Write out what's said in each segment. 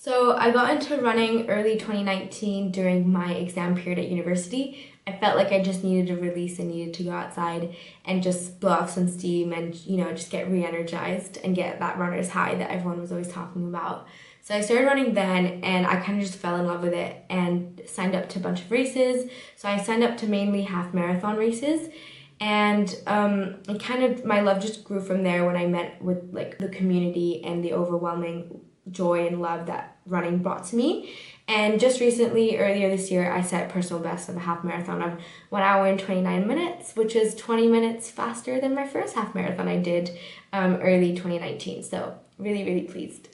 So I got into running early 2019 during my exam period at university. I felt like I just needed a release and needed to go outside and just blow off some steam and, just get re-energized and get that runner's high that everyone was always talking about. So I started running then and I kind of just fell in love with it and signed up to a bunch of races. So I signed up to mainly half marathon races. And my love just grew from there when I met with like the community and the overwhelming joy and love that running brought to me. And just recently, earlier this year, I set a personal best of a half marathon of 1 hour and 29 minutes, which is 20 minutes faster than my first half marathon I did early 2019. So really, really pleased.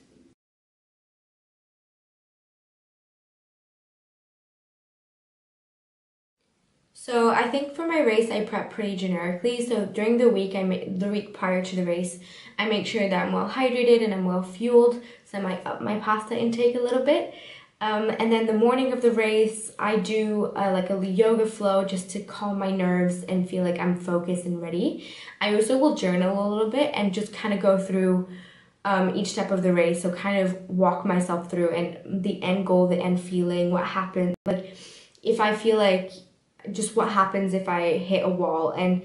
So I think for my race, I prep pretty generically. So during the week, the week prior to the race, I make sure that I'm well hydrated and I'm well fueled. So I might up my pasta intake a little bit. And then the morning of the race, I do like a yoga flow just to calm my nerves and feel like I'm focused and ready. I also will journal a little bit and just kind of go through each step of the race. So kind of walk myself through and the end goal, the end feeling, what happened. Like if I feel like just what happens if I hit a wall, and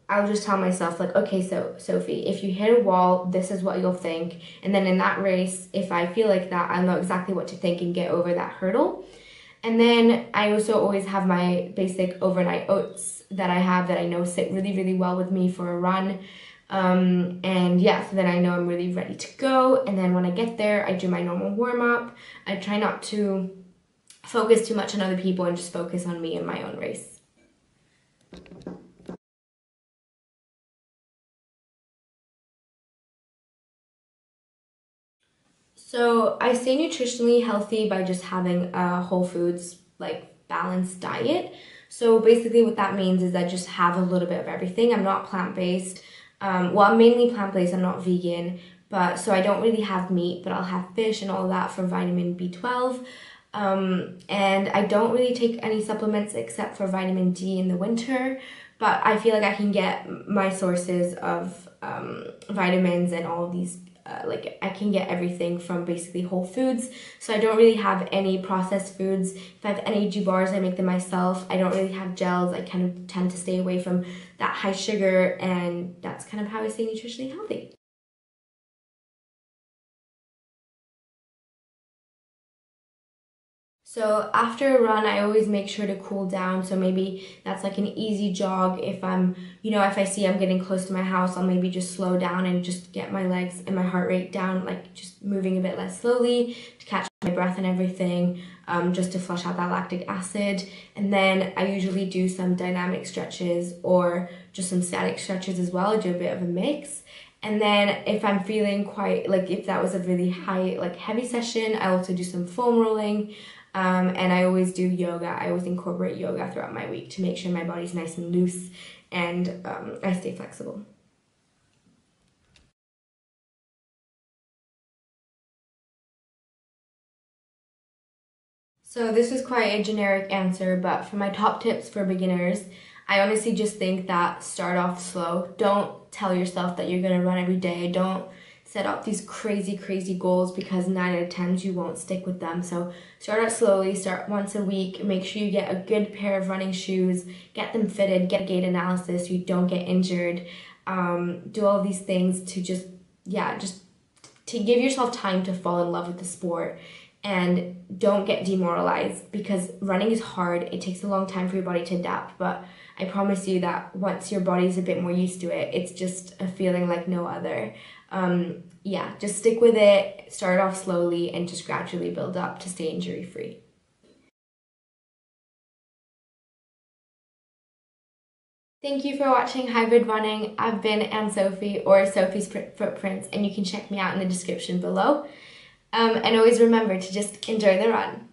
I'll just tell myself like, okay, so Sophie, if you hit a wall, this is what you'll think. And then in that race, if I feel like that, I'll know exactly what to think and get over that hurdle. And then I also always have my basic overnight oats that I have that I know sit really, really well with me for a run. And yeah, so then I know I'm really ready to go. And then when I get there, I do my normal warm up. I try not to focus too much on other people and just focus on me and my own race. So I stay nutritionally healthy by just having a whole foods, like balanced diet. So basically what that means is I just have a little bit of everything. I'm not plant-based. Well, I'm mainly plant-based, I'm not vegan, but so I don't really have meat, but I'll have fish and all that for vitamin B12. And I don't really take any supplements except for vitamin D in the winter, but I feel like I can get my sources of vitamins and all of these, like I can get everything from basically whole foods. So I don't really have any processed foods. If I have NAG bars, I make them myself. I don't really have gels. I kind of tend to stay away from that high sugar, and that's kind of how I stay nutritionally healthy. So after a run, I always make sure to cool down. So maybe that's like an easy jog. If if I see I'm getting close to my house, I'll maybe just slow down and just get my legs and my heart rate down, like just moving a bit less slowly to catch my breath and everything, just to flush out that lactic acid. And then I usually do some dynamic stretches or just some static stretches as well. I do a bit of a mix. And then if I'm feeling quite, like if that was a really high, like heavy session, I also do some foam rolling. And I always do yoga. I always incorporate yoga throughout my week to make sure my body's nice and loose and I stay flexible. So this is quite a generic answer, but for my top tips for beginners, I honestly just think that start off slow. Don't tell yourself that you're gonna run every day. Don't set up these crazy goals because 9 out of 10 you won't stick with them. So start out slowly, start once a week, make sure you get a good pair of running shoes, get them fitted, get a gait analysis so you don't get injured. Do all of these things to just to give yourself time to fall in love with the sport, and don't get demoralized because running is hard. It takes a long time for your body to adapt, but I promise you that once your body's a bit more used to it, it's just a feeling like no other. Just stick with it, start off slowly, and just gradually build up to stay injury free. Thank you for watching Hybrid Running. I've been Sophie, or Sophie's Footprints, and you can check me out in the description below. And always remember to just enjoy the run.